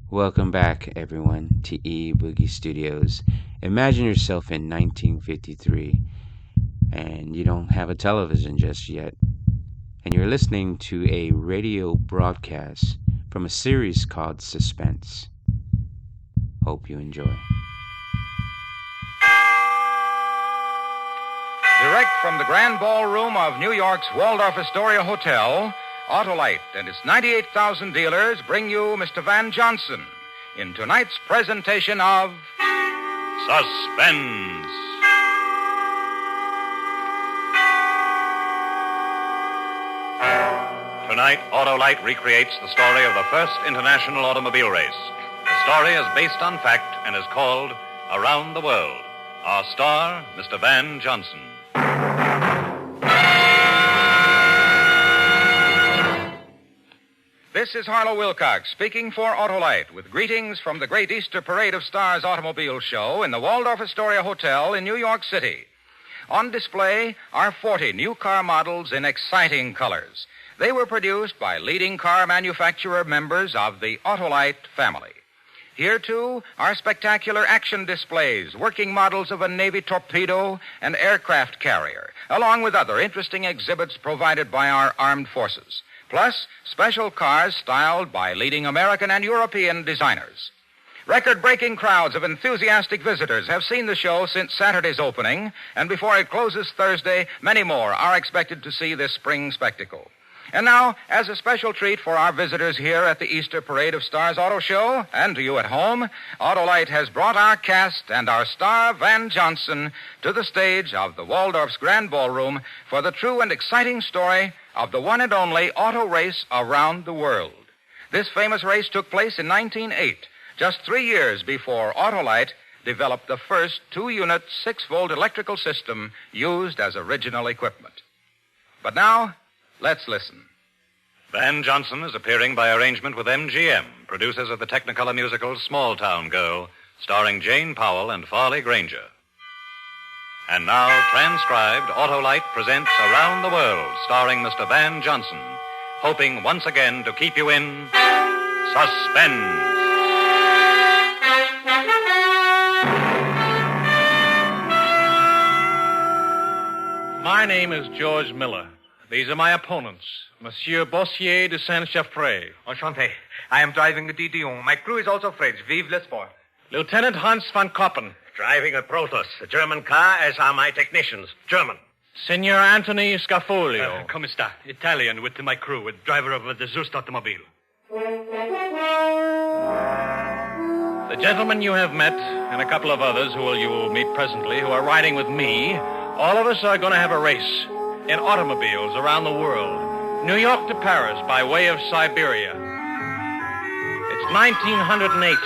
Welcome back, everyone, to E Boogie Studios. Imagine yourself in 1953, and you don't have a television just yet, and you're listening to a radio broadcast from a series called Suspense. Hope you enjoy. Direct from the Grand Ballroom of New York's Waldorf Astoria Hotel, Autolite and its 98,000 dealers bring you Mr. Van Johnson in tonight's presentation of Suspense. Tonight, Autolite recreates the story of the first international automobile race. The story is based on fact and is called Around the World. Our star, Mr. Van Johnson. This is Harlow Wilcox speaking for Autolite with greetings from the great Easter Parade of Stars automobile show in the Waldorf Astoria Hotel in New York City. On display are 40 new car models in exciting colors. They were produced by leading car manufacturer members of the Autolite family. Here, too, are spectacular action displays, working models of a Navy torpedo and aircraft carrier, along with other interesting exhibits provided by our armed forces. Plus, special cars styled by leading American and European designers. Record-breaking crowds of enthusiastic visitors have seen the show since Saturday's opening, and before it closes Thursday, many more are expected to see this spring spectacle. And now, as a special treat for our visitors here at the Easter Parade of Stars Auto Show, and to you at home, Autolite has brought our cast and our star, Van Johnson, to the stage of the Waldorf's Grand Ballroom for the true and exciting story of the one and only auto race around the world. This famous race took place in 1908, just 3 years before Autolite developed the first 2-unit 6-volt electrical system used as original equipment. But now, let's listen. Van Johnson is appearing by arrangement with MGM, producers of the Technicolor musical Small Town Girl, starring Jane Powell and Farley Granger. And now, transcribed, Autolite presents Around the World, starring Mr. Van Johnson, hoping once again to keep you in suspense. My name is George Miller. These are my opponents, Monsieur Bossier de Saint-Chaffrey. Enchanté. I am driving the Didion. My crew is also French. Vive le sport. Lieutenant Hans van Koppen. Driving a Protoss, a German car, as are my technicians. German. Signor Anthony Scafolio. Come sta? Italian with my crew, with driver of the Zust automobile. The gentlemen you have met, and a couple of others who you will meet presently, who are riding with me, all of us are going to have a race in automobiles around the world. New York to Paris by way of Siberia. It's 1908,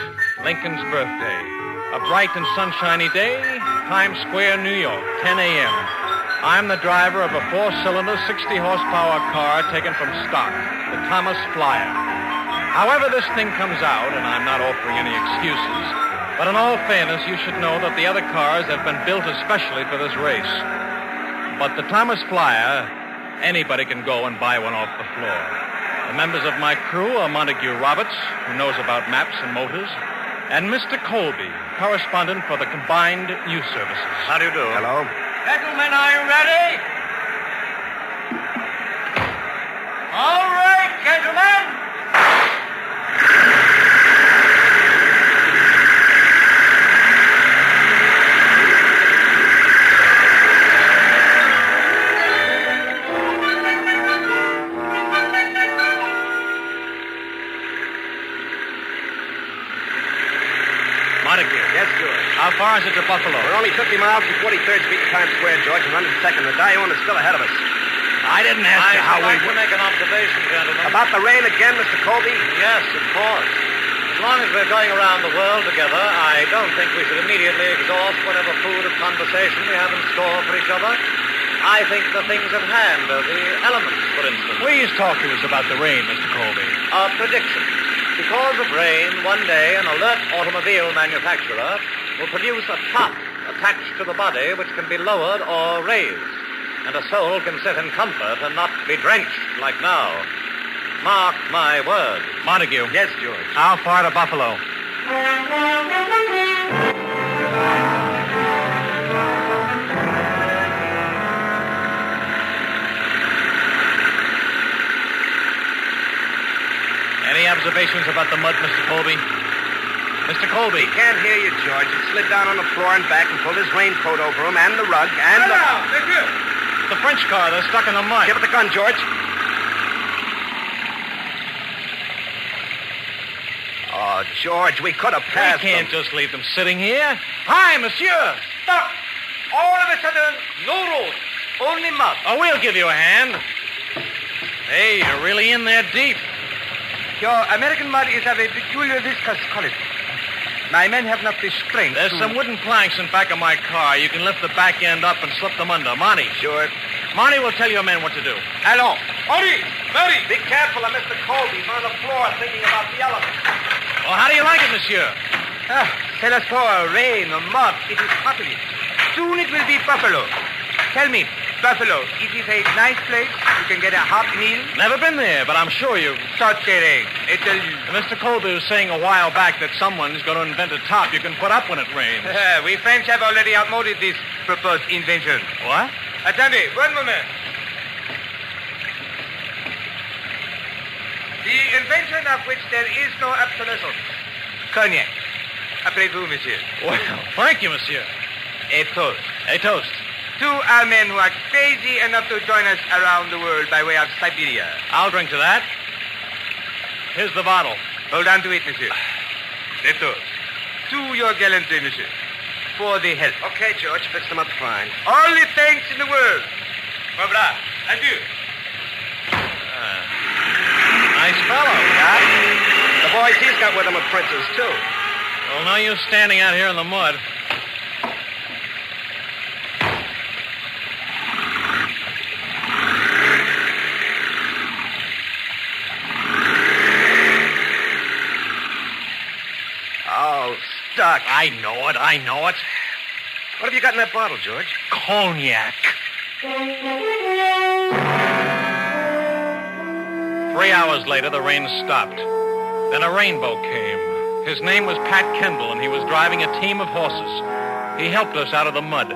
Lincoln's birthday. A bright and sunshiny day, Times Square, New York, 10 a.m. I'm the driver of a 4-cylinder, 60-horsepower car taken from stock, the Thomas Flyer. However this thing comes out, and I'm not offering any excuses, but in all fairness, you should know that the other cars have been built especially for this race. But the Thomas Flyer, anybody can go and buy one off the floor. The members of my crew are Montague Roberts, who knows about maps and motors, and Mr. Colby, correspondent for the Combined News Services. How do you do? Hello. Gentlemen, are you ready? All right, gentlemen. Montague. Yes, George. How far is it to Buffalo? We're only 50 miles from 43rd Street to Times Square, George, and 102nd. The Dion is still ahead of us. I didn't ask you how we... to make an observation, gentlemen. About the rain again, Mr. Colby? Yes, of course. As long as we're going around the world together, I don't think we should immediately exhaust whatever food of conversation we have in store for each other. I think the things at hand are the elements, for instance. Please talk to us about the rain, Mr. Colby. A prediction. Because of rain, one day an alert automobile manufacturer will produce a top attached to the body which can be lowered or raised, and a soul can sit in comfort and not be drenched like now. Mark my word. Montague. Yes, George. How far to Buffalo? Any observations about the mud, Mr. Colby? Mr. Colby. He can't hear you, George. He slid down on the floor and back and pulled his raincoat over him and the rug and The French car, they're stuck in the mud. Give it the gun, George. Oh, George, we could have We passed can't them. just leave them sitting here. Hi, monsieur. Stop! All of a sudden, no road. Only mud. Oh, we'll give you a hand. Hey, you're really in there deep. Your American mud is of a peculiar viscous quality. My men have not the strength. There's some wooden planks in back of my car. You can lift the back end up and slip them under. Monty. Sure. Monty will tell your men what to do. Allons. Hurry! Hurry! Be careful of Mr. Colby. He's on the floor thinking about the element. Well, how do you like it, monsieur? Tell us for rain or mud. It is happening. Soon it will be Buffalo. Tell me, Buffalo, it is a nice place. You can get a hot meal. Never been there, but I'm sure you... Start kidding. It's a... Mr. Colby was saying a while back that someone's going to invent a top you can put up when it rains. We French have already outmoded this proposed invention. What? Attendez, one moment. The invention of which there is no obsolescence. Cognac. Après vous, monsieur. Well, thank you, monsieur. A toast. A toast. To our men who are crazy enough to join us around the world by way of Siberia. I'll drink to that. Here's the bottle. Hold on to it, monsieur. A toast. To your gallantry, monsieur. For the health. Okay, George. Fix them up fine. All the thanks in the world. Au revoir. Adieu. Nice fellow. The boys he's got with him are princes, too. Well, no use standing out here in the mud. Oh, stuck. I know it. What have you got in that bottle, George? Cognac. 3 hours later, the rain stopped. Then a rainbow came. His name was Pat Kendall, and he was driving a team of horses. He helped us out of the mud.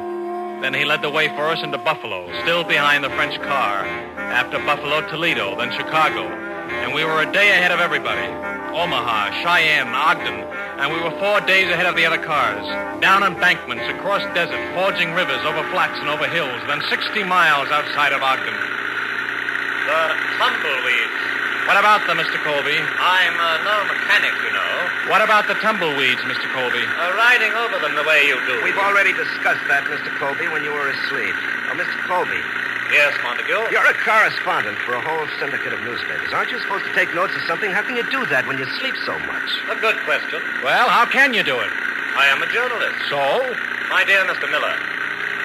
Then he led the way for us into Buffalo, still behind the French car. After Buffalo, Toledo, then Chicago. And we were a day ahead of everybody. Omaha, Cheyenne, Ogden. And we were 4 days ahead of the other cars. Down embankments, across desert, forging rivers, over flats and over hills, then 60 miles outside of Ogden. The tumbleweeds. What about them, Mr. Colby? I'm no mechanic, you know. What about the tumbleweeds, Mr. Colby? Riding over them the way you do. We've already discussed that, Mr. Colby, when you were asleep. Oh, Mr. Colby. Yes, Montague? You're a correspondent for a whole syndicate of newspapers. Aren't you supposed to take notes of something? How can you do that when you sleep so much? A good question. Well, how can you do it? I am a journalist. So? My dear Mr. Miller,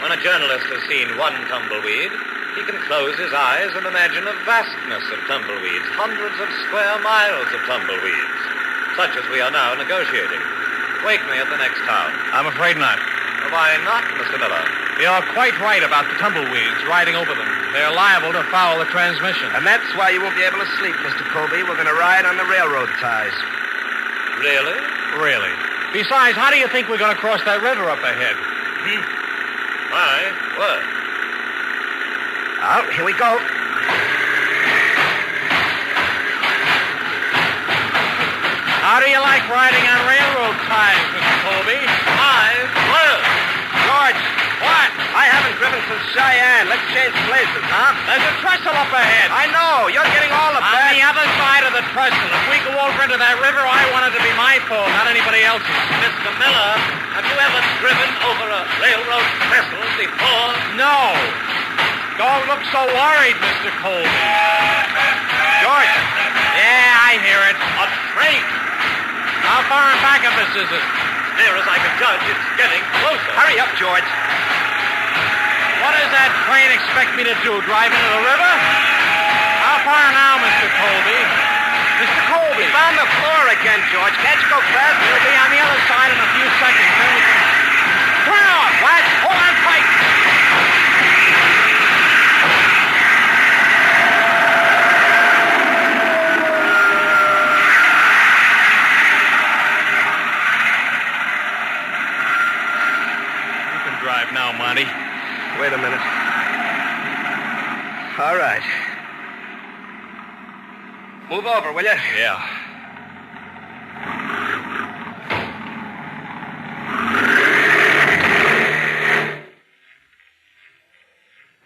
when a journalist has seen one tumbleweed, he can close his eyes and imagine a vastness of tumbleweeds, hundreds of square miles of tumbleweeds, such as we are now negotiating. Wake me at the next town. I'm afraid not. Why not, Mr. Miller? You're quite right about the tumbleweeds riding over them. They're liable to foul the transmission. And that's why you won't be able to sleep, Mr. Colby. We're going to ride on the railroad ties. Really? Really. Besides, how do you think we're going to cross that river up ahead? My word. Oh, here we go. How do you like riding on railroad ties, Mr. Colby? My word. George. What? I haven't driven since Cheyenne. Let's change places, huh? There's a trestle up ahead. I know. You're getting all the On best. the other side of the trestle. If we go over into that river, I want it to be my fault, not anybody else's. Mr. Miller, have you ever driven over a railroad trestle before? No. Don't look so worried, Mr. Colby. George. Yeah, I hear it. A train. How far in back of us is it? Near as I can judge, it's getting closer. Hurry up, George. What does that train expect me to do, drive into the river? How far now, Mr. Colby? Mr. Colby. He's on the floor again, George. Can't you go faster? We'll be on the other side in a few seconds. Then we can... Turn off! What? Hold on tight! right now, Monty. Wait a minute. All right. Move over, will you? Yeah.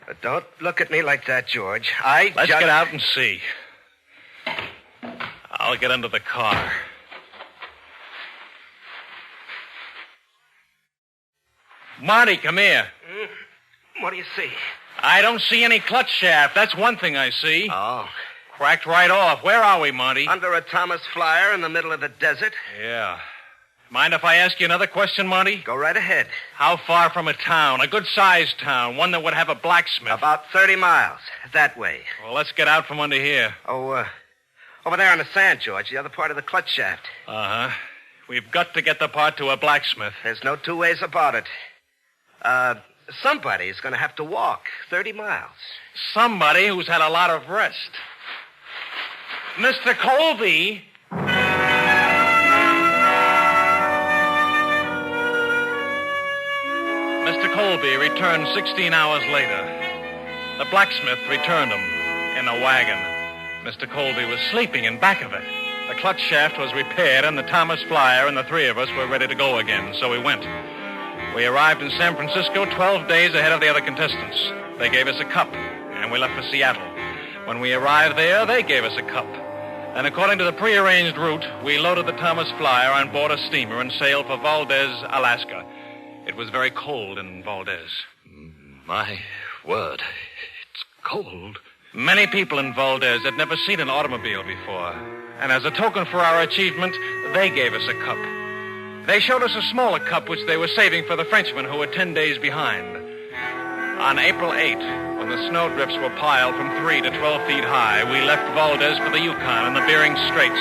But don't look at me like that, George. Let's get out and see. I'll get into the car. Monty, come here. What do you see? I don't see any clutch shaft. That's one thing I see. Oh. Cracked right off. Where are we, Monty? Under a Thomas Flyer in the middle of the desert. Yeah. Mind if I ask you another question, Monty? Go right ahead. How far from a town? A good-sized town. One that would have a blacksmith. About 30 miles. That way. Well, let's get out from under here. Oh, over there on the sand, George. The other part of the clutch shaft. Uh-huh. We've got to get the part to a blacksmith. There's no two ways about it. Somebody's going to have to walk 30 miles. Somebody who's had a lot of rest. Mr. Colby. Mr. Colby returned 16 hours later. The blacksmith returned him in a wagon. Mr. Colby was sleeping in back of it. The clutch shaft was repaired, and the Thomas Flyer and the three of us were ready to go again, so we went. We arrived in San Francisco 12 days ahead of the other contestants. They gave us a cup, and we left for Seattle. When we arrived there, they gave us a cup. And according to the prearranged route, we loaded the Thomas Flyer on board a steamer and sailed for Valdez, Alaska. It was very cold in Valdez. My word, it's cold. Many people in Valdez had never seen an automobile before. And as a token for our achievement, they gave us a cup. They showed us a smaller cup which they were saving for the Frenchmen who were 10 days behind. On April 8, when the snowdrifts were piled from 3 to 12 feet high, we left Valdez for the Yukon and the Bering Straits,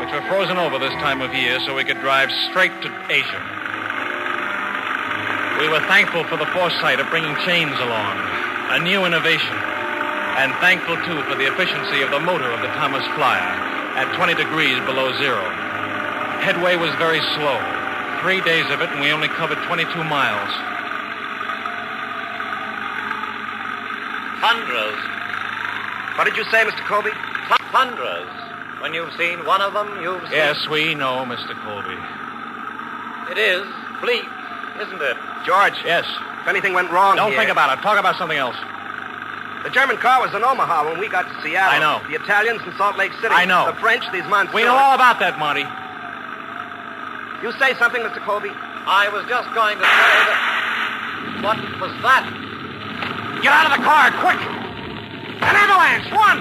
which were frozen over this time of year so we could drive straight to Asia. We were thankful for the foresight of bringing chains along, a new innovation, and thankful, too, for the efficiency of the motor of the Thomas Flyer at 20 degrees below zero. Headway was very slow. 3 days of it, and we only covered 22 miles. Tundras. What did you say, Mr. Colby? Tundras. When you've seen one of them, you've seen... Yes, we know, Mr. Colby. It is bleak, isn't it? George. Yes. If anything went wrong Don't here... think about it. Talk about something else. The German car was in Omaha when we got to Seattle. I know. The Italians in Salt Lake City. I know. The French, these monsters. We know all about that, Monty. You say something, Mr. Colby? I was just going to say that... What was that? Get out of the car, quick! An avalanche! One!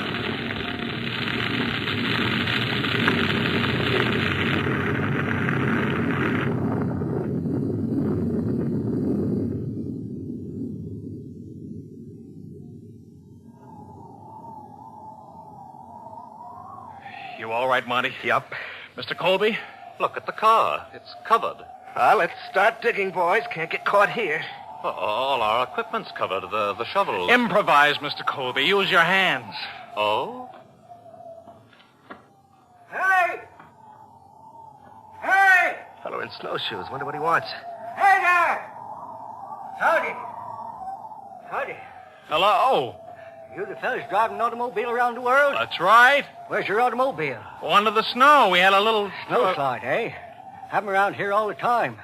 You all right, Monty? Yup. Mr. Colby? Look at the car. It's covered. Well, let's start digging, boys. Can't get caught here. Well, all our equipment's covered. The shovel. Improvise, Mr. Colby. Use your hands. Oh? Hey! Hey! Fellow in snowshoes. Wonder what he wants. Hey there! Howdy. Howdy. Hello. You the fellas driving an automobile around the world? That's right. Where's your automobile? Under the snow. We had a little... Snowslide, eh? Have 'em around here all the time.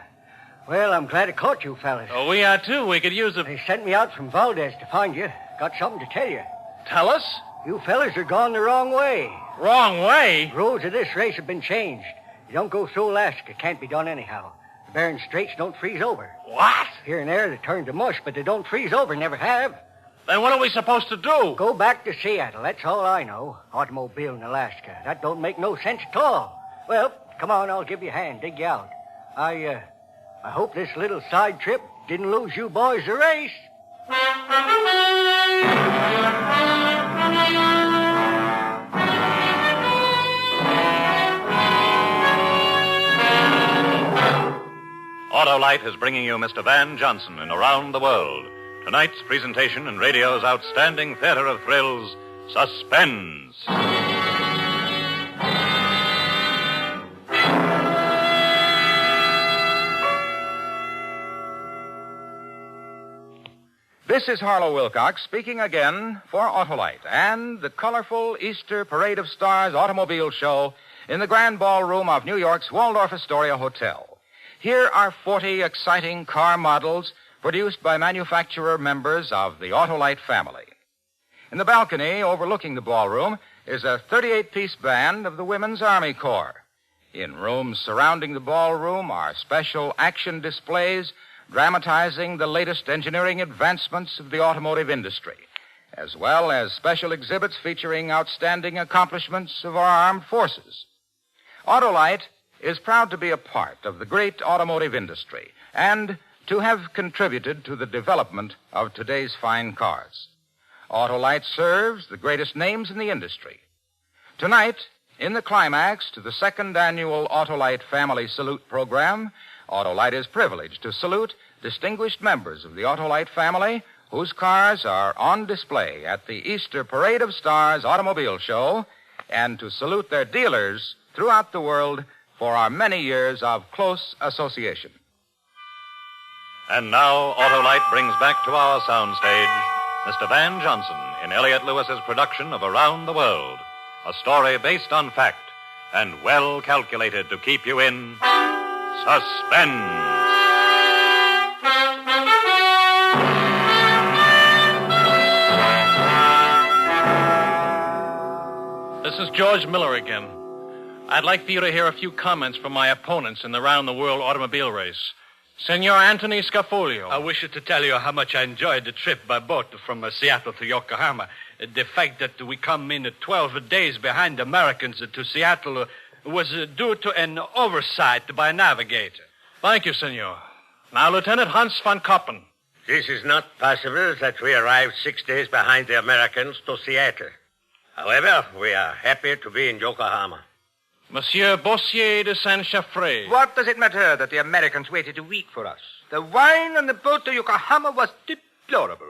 Well, I'm glad I caught you fellas. Oh, we are, too. We could use a... They sent me out from Valdez to find you. Got something to tell you. Tell us? You fellas are gone the wrong way. Wrong way? Rules of this race have been changed. You don't go through Alaska. Can't be done anyhow. The Bering Straits don't freeze over. What? Here and there they turn to mush, but they don't freeze over. Never have. Then what are we supposed to do? Go back to Seattle. That's all I know. Automobile in Alaska. That don't make no sense at all. Well, come on, I'll give you a hand. Dig you out. I hope this little side trip didn't lose you boys the race. Autolite is bringing you Mr. Van Johnson in Around the World. Tonight's presentation in radio's outstanding theater of thrills, Suspense. This is Harlow Wilcox speaking again for Autolite and the colorful Easter Parade of Stars automobile show in the Grand Ballroom of New York's Waldorf Astoria Hotel. Here are 40 exciting car models produced by manufacturer members of the Autolite family. In the balcony overlooking the ballroom is a 38-piece band of the Women's Army Corps. In rooms surrounding the ballroom are special action displays dramatizing the latest engineering advancements of the automotive industry, as well as special exhibits featuring outstanding accomplishments of our armed forces. Autolite is proud to be a part of the great automotive industry and to have contributed to the development of today's fine cars. Autolite serves the greatest names in the industry. Tonight, in the climax to the second annual Autolite Family Salute program, Autolite is privileged to salute distinguished members of the Autolite family whose cars are on display at the Easter Parade of Stars automobile show and to salute their dealers throughout the world for our many years of close association. And now, Autolite brings back to our soundstage Mr. Van Johnson in Elliott Lewis's production of Around the World, a story based on fact and well calculated to keep you in suspense. This is George Miller again. I'd like for you to hear a few comments from my opponents in the round-the-world automobile race. Senor Anthony Scafolio. I wish to tell you how much I enjoyed the trip by boat from Seattle to Yokohama. The fact that we come in 12 days behind the Americans to Seattle was due to an oversight by a navigator. Thank you, senor. Now, Lieutenant Hans von Koppen. This is not possible that we arrived 6 days behind the Americans to Seattle. However, we are happy to be in Yokohama. Monsieur Bossier de Saint-Chaffré. What does it matter that the Americans waited a week for us? The wine on the boat to Yokohama was deplorable.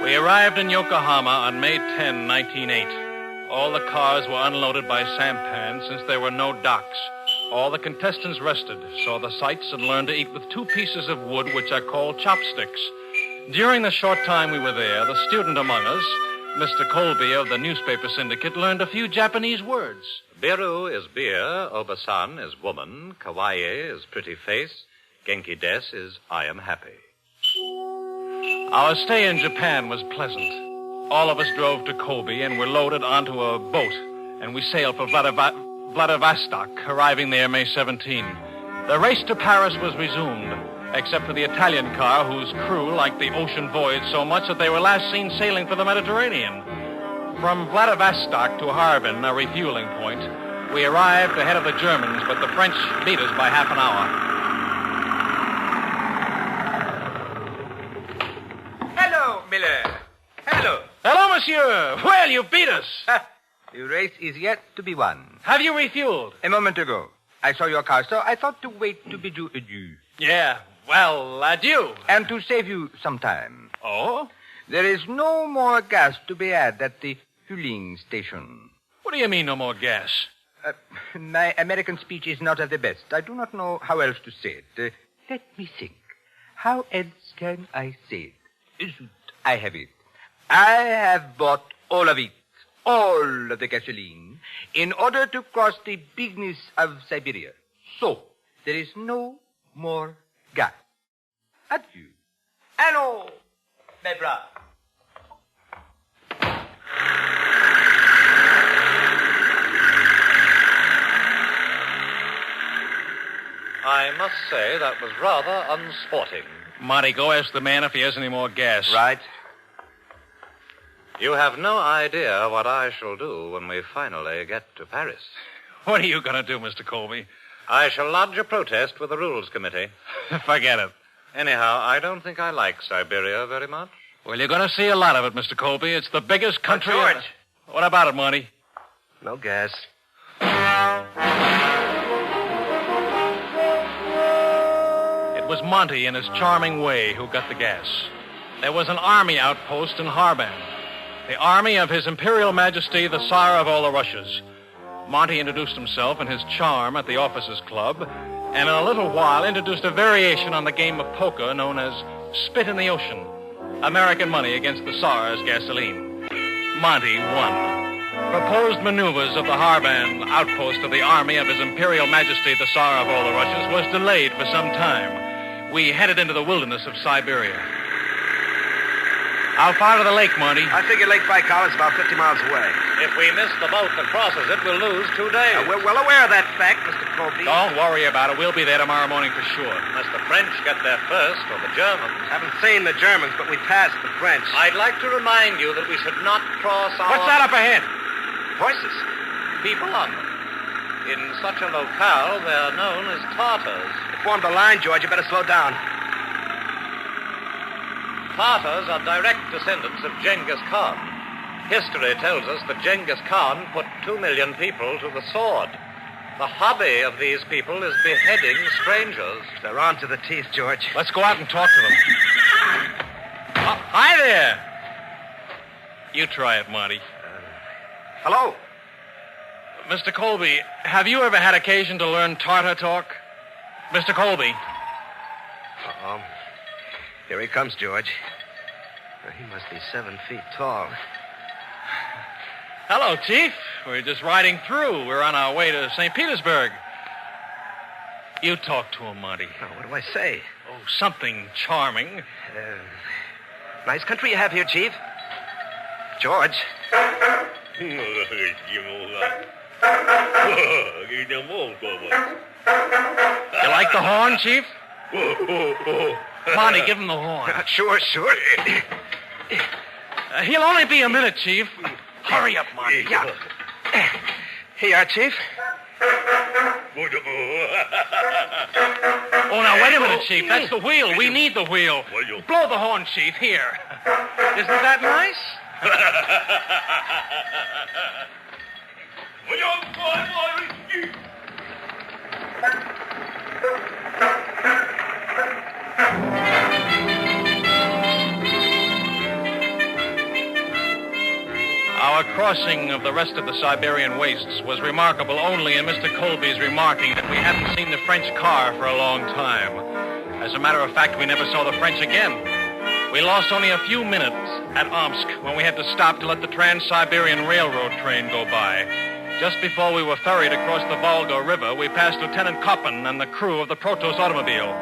We arrived in Yokohama on May 10, 1908. All the cars were unloaded by sampan since there were no docks. All the contestants rested, saw the sights, and learned to eat with 2 pieces of wood which are called chopsticks. During the short time we were there, the student among us, Mr. Colby of the newspaper syndicate, learned a few Japanese words. Biru is beer, Obasan is woman, kawaii is pretty face, genki des is I am happy. Our stay in Japan was pleasant. All of us drove to Kobe and were loaded onto a boat, and we sailed for Vladivostok, arriving there May 17. The race to Paris was resumed, except for the Italian car, whose crew liked the ocean voyage so much that they were last seen sailing for the Mediterranean. From Vladivostok to Harbin, a refueling point, we arrived ahead of the Germans, but the French beat us by half an hour. Hello, Miller. Hello. Hello, monsieur. Well, you beat us. The race is yet to be won. Have you refueled? A moment ago. I saw your car, so I thought to wait to bid you adieu. Yeah, well, adieu. And to save you some time. Oh? There is no more gas to be had at the fueling station. What do you mean, no more gas? My American speech is not of the best. I do not know how else to say it. Let me think. How else can I say it? I have it. I have bought all of it. All of the gasoline, in order to cross the bigness of Siberia. So, there is no more gas. Adieu. Hello, my brother. I must say that was rather unsporting. Monty, go ask the man if he has any more gas. Right. You have no idea what I shall do when we finally get to Paris. What are you going to do, Mr. Colby? I shall lodge a protest with the Rules Committee. Forget it. Anyhow, I don't think I like Siberia very much. Well, you're going to see a lot of it, Mr. Colby. It's the biggest country... George. What about it, Monty? No gas. It was Monty, in his charming way, who got the gas. There was an army outpost in Harbin. The army of His Imperial Majesty, the Tsar of all the Russias. Monty introduced himself and his charm at the officers' club, and in a little while introduced a variation on the game of poker known as Spit in the ocean. American money against the Tsar's gasoline. Monty won. Proposed maneuvers of the Harvan outpost of the army of His Imperial Majesty the Tsar of all the Russias was delayed for some time. We headed into the wilderness of Siberia. How far to the lake, Monty? I figure Lake Baikal is about 50 miles away. If we miss the boat that crosses it, we'll lose 2 days. We're well aware of that fact, Mr. Colby. Don't worry about it. We'll be there tomorrow morning for sure. Unless the French get there first, or the Germans. Haven't seen the Germans, but we passed the French. I'd like to remind you that we should not cross our... What's that up ahead? Horses. People on them. In such a locale, they're known as Tartars. They formed a line, George. You better slow down. Tartars are direct descendants of Genghis Khan. History tells us that Genghis Khan put 2 million people to the sword. The hobby of these people is beheading strangers. They're armed to the teeth, George. Let's go out and talk to them. Hi there. You try it, Monty. Hello. Mr. Colby, have you ever had occasion to learn Tartar talk? Mr. Colby. Uh-oh. Here he comes, George. He must be 7 feet tall. Hello, Chief. We're just riding through. We're on our way to St. Petersburg. You talk to him, Monty. Oh, what do I say? Oh, something charming. Nice country you have here, Chief. George. You like the horn, Chief? Monty, give him the horn. Sure. He'll only be a minute, Chief. Hurry up, Monty. Yeah. Here you are, Chief. Oh, now, wait a minute, Chief. That's the wheel. We need the wheel. Blow the horn, Chief. Here. Isn't that nice? Our crossing of the rest of the Siberian wastes was remarkable only in Mr. Colby's remarking that we hadn't seen the French car for a long time. As a matter of fact, we never saw the French again. We lost only a few minutes at Omsk when we had to stop to let the Trans-Siberian Railroad train go by. Just before we were ferried across the Volga River, we passed Lieutenant Koppen and the crew of the Protos automobile.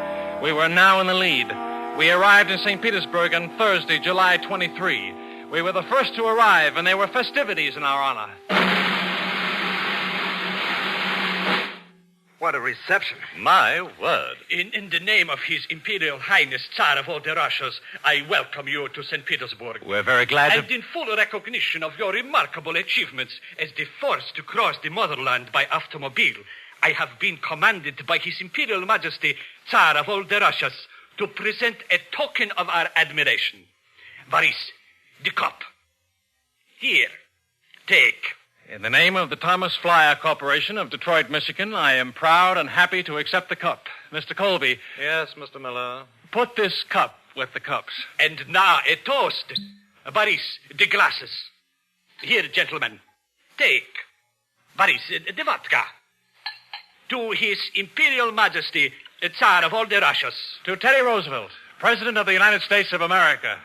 We were now in the lead. We arrived in St. Petersburg on Thursday, July 23. We were the first to arrive, and there were festivities in our honor. What a reception. My word. In the name of His Imperial Highness, Tsar of all the Russias, I welcome you to St. Petersburg. We're very glad to... And in full recognition of your remarkable achievements as the first to cross the motherland by automobile, I have been commanded by His Imperial Majesty, Tsar of all the Russias, to present a token of our admiration. Boris, the cup. Here, take. In the name of the Thomas Flyer Corporation of Detroit, Michigan, I am proud and happy to accept the cup. Mr. Colby. Yes, Mr. Miller. Put this cup with the cups. And now a toast. Boris, the glasses. Here, gentlemen, take. Boris, the vodka. To His Imperial Majesty, Tsar of all the Russias. To Teddy Roosevelt, President of the United States of America.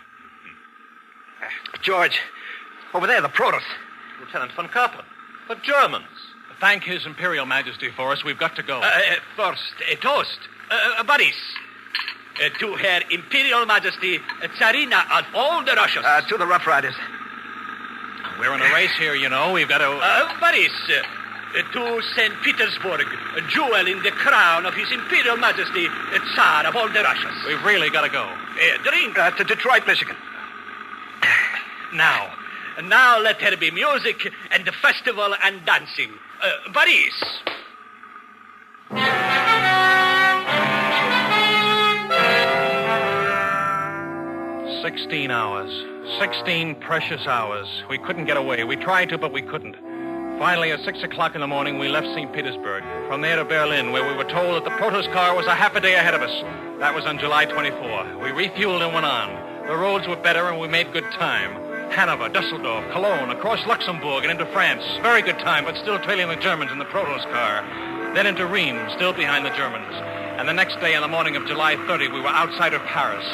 George, over there, the Protos. Lieutenant von Kappen. The Germans. Thank His Imperial Majesty for us. We've got to go. First, a toast. Boris. To Her Imperial Majesty, Tsarina of all the Russias. To the Rough Riders. We're in a race here, you know. We've got to... Boris. To St. Petersburg, a jewel in the crown of His Imperial Majesty, Tsar of all the Russias. We've really got to go. Drink. To Detroit, Michigan. Now let there be music and the festival and dancing. Boris. 16 hours. 16 precious hours. We couldn't get away. We tried to, but we couldn't. Finally, at 6 o'clock in the morning, we left St. Petersburg. From there to Berlin, where we were told that the Protos car was a half a day ahead of us. That was on July 24. We refueled and went on. The roads were better, and we made good time. Hanover, Dusseldorf, Cologne, across Luxembourg, and into France. Very good time, but still trailing the Germans in the Protos car. Then into Rheims, still behind the Germans. And the next day, on the morning of July 30, we were outside of Paris.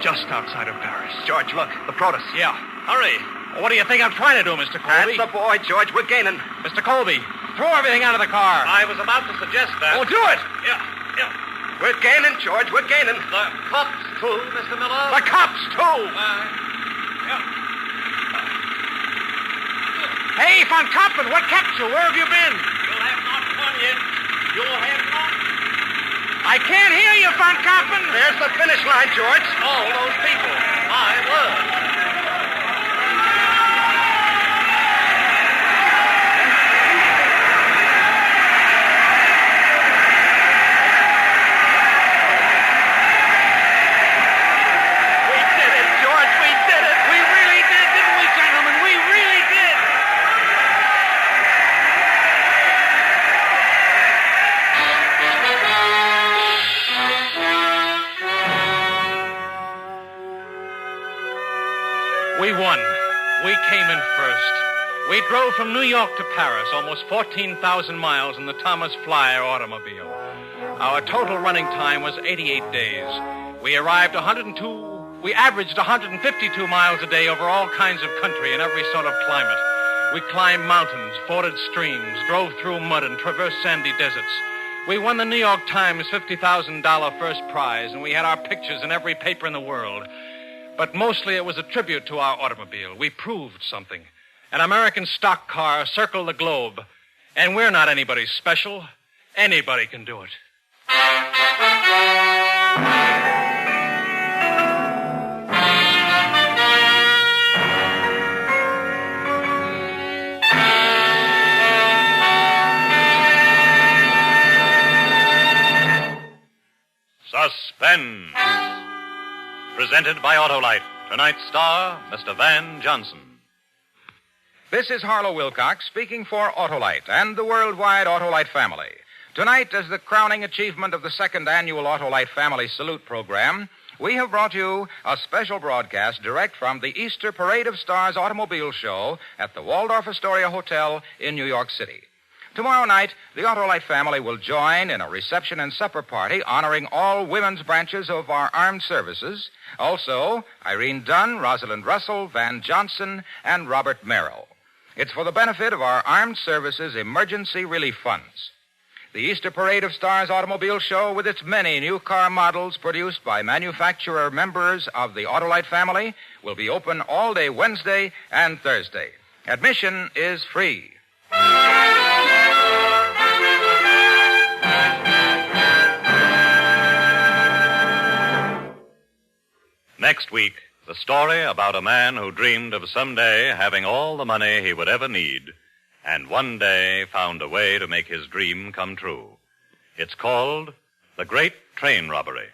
just outside of Paris. George, look, the Protus. Yeah. Hurry. What do you think I'm trying to do, Mr. Colby? That's the boy, George. We're gaining. Mr. Colby, throw everything out of the car. I was about to suggest that. Oh, do it. Yeah. We're gaining, George. We're gaining. The cops, too, Mr. Miller. The cops, too. Hey, Von Kappen, what kept you? Where have you been? You have not won yet. You have not. I can't hear you, Von Kappen. There's the finish line, George. All those people. My word. We did it, George. We did it. We really did, didn't we, gentlemen? We really did. We won. We came in first. We drove from New York to Paris, almost 14,000 miles in the Thomas Flyer automobile. Our total running time was 88 days. We averaged 152 miles a day over all kinds of country in every sort of climate. We climbed mountains, forded streams, drove through mud, and traversed sandy deserts. We won the New York Times $50,000 first prize, and we had our pictures in every paper in the world. But mostly it was a tribute to our automobile. We proved something. An American stock car circled the globe. And we're not anybody special. Anybody can do it. Suspense. Presented by Autolite. Tonight's star, Mr. Van Johnson. This is Harlow Wilcox speaking for Autolite and the worldwide Autolite family. Tonight, as the crowning achievement of the second annual Autolite Family Salute program, we have brought you a special broadcast direct from the Easter Parade of Stars automobile show at the Waldorf Astoria Hotel in New York City. Tomorrow night, the Autolite family will join in a reception and supper party honoring all women's branches of our armed services. Also, Irene Dunn, Rosalind Russell, Van Johnson, and Robert Merrill. It's for the benefit of our armed services emergency relief funds. The Easter Parade of Stars automobile show, with its many new car models produced by manufacturer members of the Autolite family, will be open all day Wednesday and Thursday. Admission is free. Next week, the story about a man who dreamed of someday having all the money he would ever need, and one day found a way to make his dream come true. It's called The Great Train Robbery.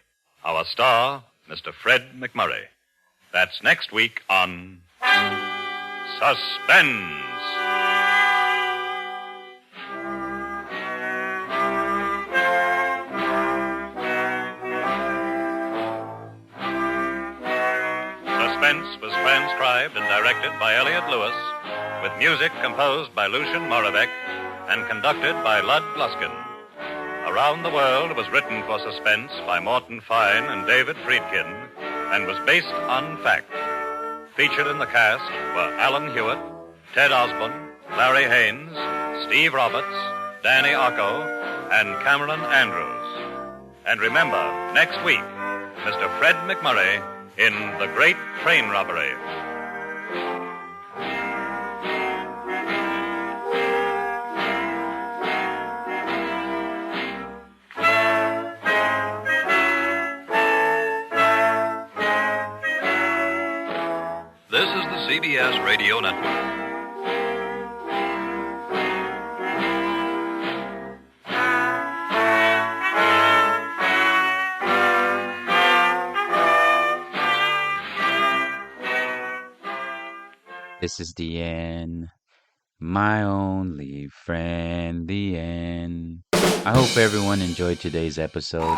Our star, Mr. Fred McMurray. That's next week on Suspense. Suspense was transcribed and directed by Elliott Lewis, with music composed by Lucian Moravec and conducted by Lud Gluskin. Around the World was written for Suspense by Morton Fine and David Friedkin and was based on fact. Featured in the cast were Alan Hewitt, Ted Osborne, Larry Haynes, Steve Roberts, Danny Ocko, and Cameron Andrews. And remember, next week, Mr. Fred McMurray in The Great Train Robbery. This is the CBS Radio Network. This is the end. My only friend, the end. I hope everyone enjoyed today's episode.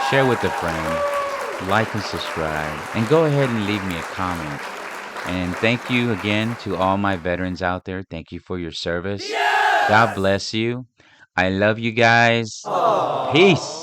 Share with a friend, like and subscribe, and go ahead and leave me a comment. And thank you again to all my veterans out there. Thank you for your service. God bless you. I love you guys. Peace.